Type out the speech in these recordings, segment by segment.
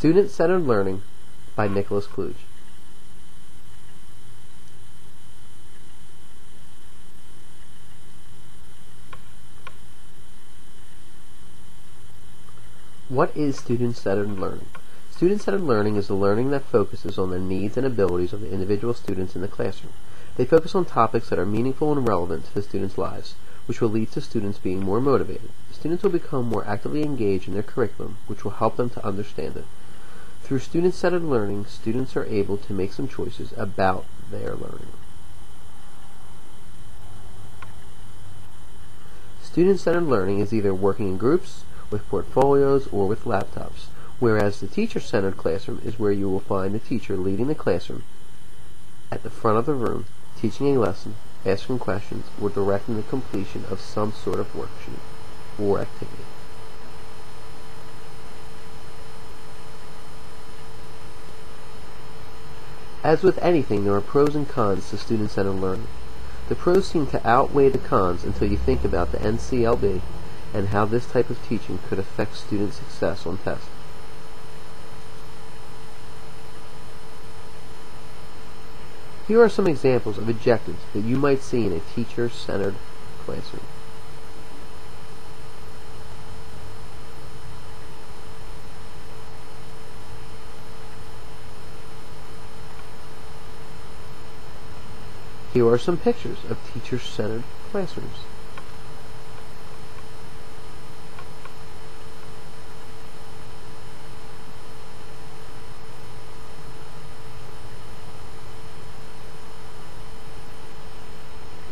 Student-Centered Learning by NicholasK. What is student-centered learning? Student-centered learning is the learning that focuses on the needs and abilities of the individual students in the classroom. They focus on topics that are meaningful and relevant to the students' lives, which will lead to students being more motivated. Students will become more actively engaged in their curriculum, which will help them to understand it. Through student-centered learning, students are able to make some choices about their learning. Student-centered learning is either working in groups, with portfolios, or with laptops, whereas the teacher-centered classroom is where you will find the teacher leading the classroom at the front of the room, teaching a lesson, asking questions, or directing the completion of some sort of worksheet or activity. As with anything, there are pros and cons to student-centered learning. The pros seem to outweigh the cons until you think about the NCLB and how this type of teaching could affect student success on tests. Here are some examples of objectives that you might see in a teacher-centered classroom. Here are some pictures of teacher-centered classrooms.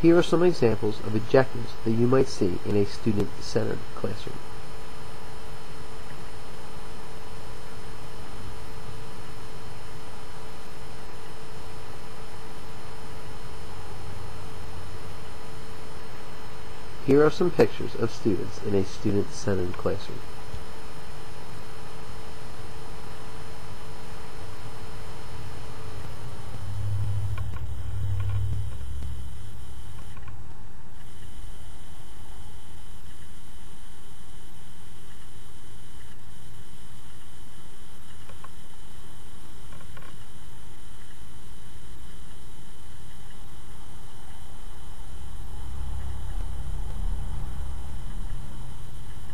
Here are some examples of objectives that you might see in a student-centered classroom. Here are some pictures of students in a student-centered classroom.